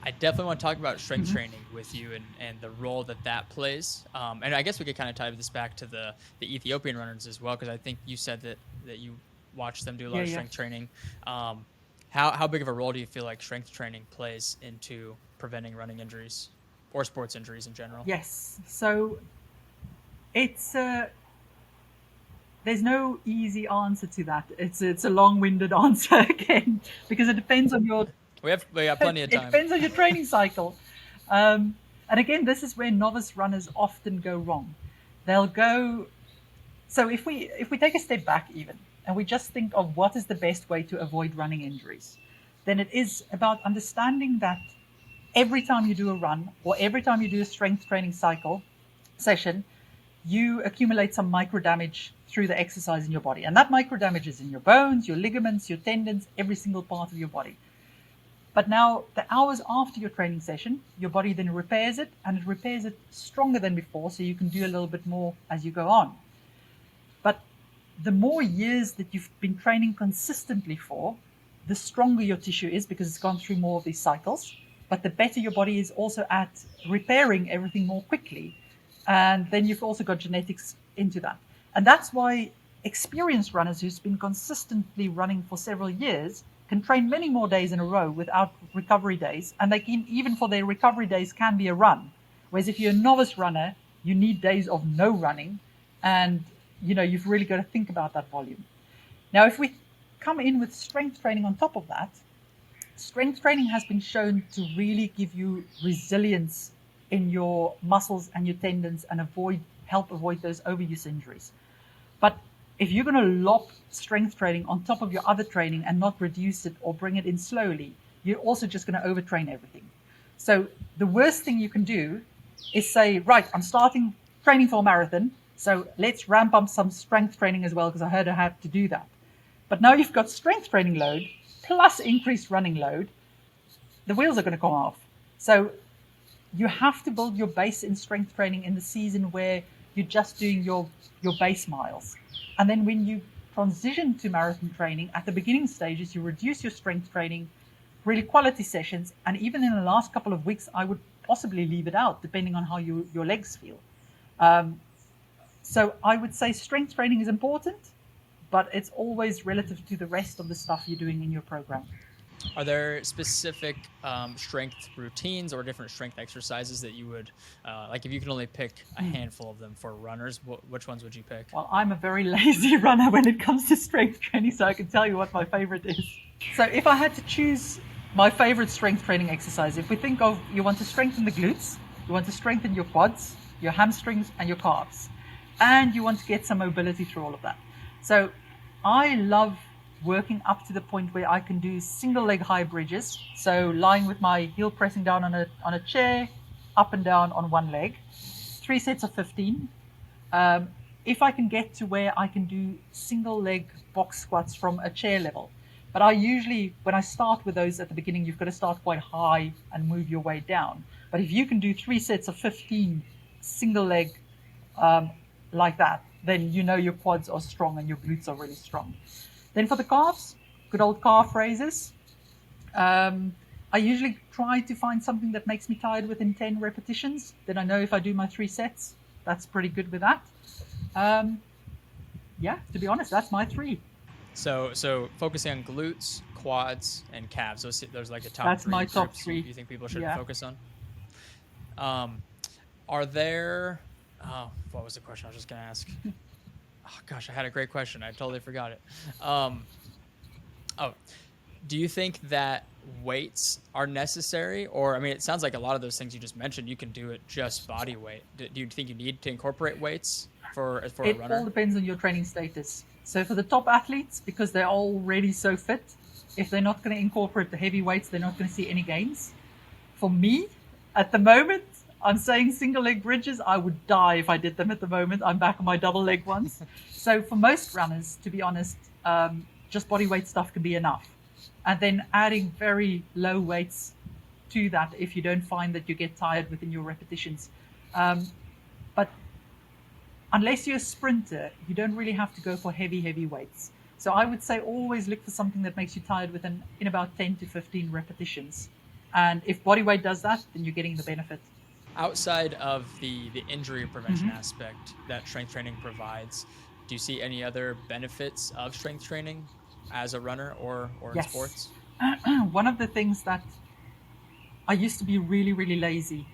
I definitely want to talk about strength training with you and the role that that plays. And I guess we could kind of tie this back to the Ethiopian runners as well, because I think you said that you watch them do a lot Yeah, of yeah. strength training. Um, how big of a role do you feel like strength training plays into preventing running injuries or sports injuries in general? Yes. So it's there's no easy answer to that. It's a long-winded answer again because it depends on your We got plenty of it time. depends on your training cycle. Um, and again, this is where novice runners often go wrong. They'll go so if we take a step back even and we just think of what is the best way to avoid running injuries, then it is about understanding that every time you do a run or every time you do a strength training cycle session, you accumulate some micro damage through the exercise in your body. And that micro damage is in your bones, your ligaments, your tendons, every single part of your body. But now, the hours after your training session, your body then repairs it and it repairs it stronger than before, so you can do a little bit more as you go on. But the more years that you've been training consistently for, the stronger your tissue is because it's gone through more of these cycles. But the better your body is also at repairing everything more quickly. And then you've also got genetics into that. And that's why experienced runners who's been consistently running for several years can train many more days in a row without recovery days. And they can, even for their recovery days, can be a run. Whereas if you're a novice runner, you need days of no running. And you've really got to think about that volume. Now, if we come in with strength training on top of that, strength training has been shown to really give you resilience in your muscles and your tendons and help avoid those overuse injuries. But if you're going to lop strength training on top of your other training and not reduce it or bring it in slowly, you're also just going to overtrain everything. So the worst thing you can do is say, right, I'm starting training for a marathon, so let's ramp up some strength training as well because I heard I had to do that. But now you've got strength training load plus increased running load, the wheels are going to come off. So you have to build your base in strength training in the season where you're just doing your base miles. And then when you transition to marathon training, at the beginning stages, you reduce your strength training, really quality sessions, and even in the last couple of weeks, I would possibly leave it out depending on how your legs feel. So I would say strength training is important, but it's always relative to the rest of the stuff you're doing in your program. Are there specific strength routines or different strength exercises that you would like if you can only pick a handful of them for runners? Which ones would you pick? Well, I'm a very lazy runner when it comes to strength training, so I can tell you what my favorite is. So if I had to choose my favorite strength training exercise, if we think of you want to strengthen the glutes, you want to strengthen your quads, your hamstrings, and your calves, and you want to get some mobility through all of that. So I love working up to the point where I can do single leg high bridges. So lying with my heel pressing down on a chair, up and down on one leg, 3 sets of 15. If I can get to where I can do single leg box squats from a chair level. But I usually, when I start with those at the beginning, you've got to start quite high and move your way down. But if you can do 3 sets of 15 single leg like that, then you know your quads are strong and your glutes are really strong. Then for the calves, good old calf raises. I usually try to find something that makes me tired within 10 repetitions. Then I know if I do my 3 sets, that's pretty good with that. Yeah, to be honest, that's my three. So focusing on glutes, quads, and calves. Those are like the top That's my three top groups three. you think people should Yeah. focus on. Um, are there? Oh, what was the question I was just gonna ask? Oh gosh, I had a great question. I totally forgot it. Oh, do you think that weights are necessary, or I mean, it sounds like a lot of those things you just mentioned, you can do it just body weight. Do you think you need to incorporate weights for a It all runner? depends on your training status. So for the top athletes, because they're already so fit, if they're not going to incorporate the heavy weights, they're not going to see any gains. For me, at the moment, I'm saying single leg bridges. I would die if I did them at the moment. I'm back on my double leg ones. So for most runners, to be honest, just body weight stuff can be enough. And then adding very low weights to that if you don't find that you get tired within your repetitions. But unless you're a sprinter, you don't really have to go for heavy weights. So I would say always look for something that makes you tired in about 10 to 15 repetitions. And if body weight does that, then you're getting the benefit. Outside of the injury prevention Mm-hmm. aspect that strength training provides, do you see any other benefits of strength training as a runner or in Yes. sports? One of the things that I used to be really, really lazy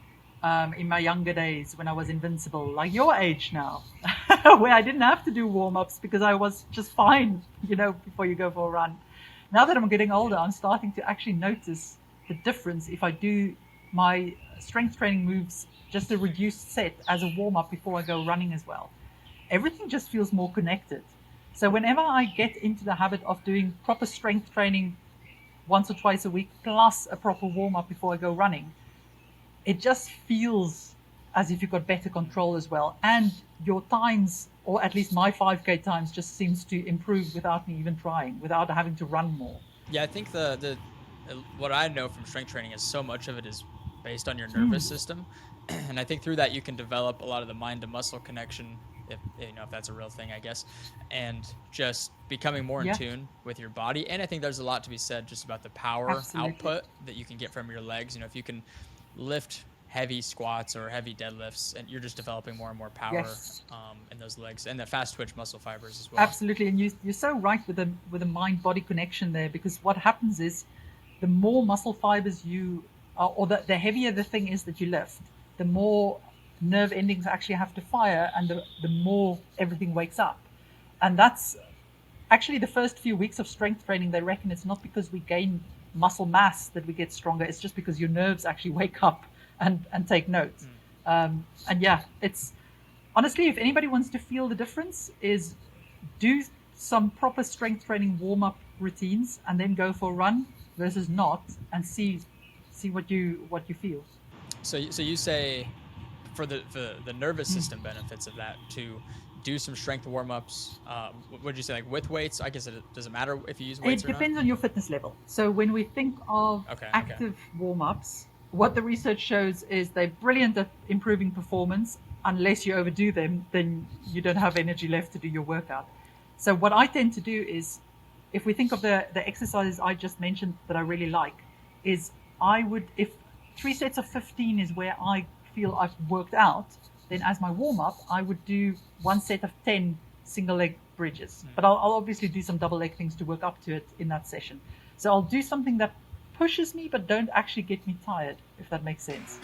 in my younger days when I was invincible, like your age now, where I didn't have to do warm ups because I was just fine, before you go for a run. Now that I'm getting older, I'm starting to actually notice the difference if I do my strength training moves just a reduced set as a warm up before I go running as well. Everything just feels more connected. So whenever I get into the habit of doing proper strength training once or twice a week, plus a proper warm up before I go running, it just feels as if you've got better control as well. And your times, or at least my 5K times, just seems to improve without me even trying, without having to run more. Yeah, I think the what I know from strength training is so much of it is based on your Mm, nervous system, and I think through that you can develop a lot of the mind to muscle connection, if if that's a real thing, I guess, and just becoming more in yeah, tune with your body. And I think there's a lot to be said just about the power absolutely. output that you can get from your legs. If you can lift heavy squats or heavy deadlifts, and you're just developing more and more power Yes, in those legs and the fast twitch muscle fibers as well. absolutely. And you're so right with the mind body connection there, because what happens is the more muscle fibers you or the heavier the thing is that you lift, the more nerve endings actually have to fire, and the more everything wakes up. And that's actually the first few weeks of strength training. They reckon it's not because we gain muscle mass that we get stronger, it's just because your nerves actually wake up and take note. Mm. And yeah, it's honestly, if anybody wants to feel the difference, is do some proper strength training warm up routines and then go for a run versus not, and see what you feel. So you say for the nervous system benefits of that to do some strength warm ups. What would you say, like with weights? I guess it doesn't matter if you use weights It or not. depends on your fitness level. So when we think of Okay, okay. active warm ups, what the research shows is they're brilliant at improving performance. Unless you overdo them, then you don't have energy left to do your workout. So what I tend to do is, if we think of the exercises I just mentioned that I really like, is I would, if 3 sets of 15 is where I feel I've worked out, then as my warm up, I would do 1 set of 10 single leg bridges. Mm. But I'll obviously do some double leg things to work up to it in that session. So I'll do something that pushes me but don't actually get me tired, if that makes sense.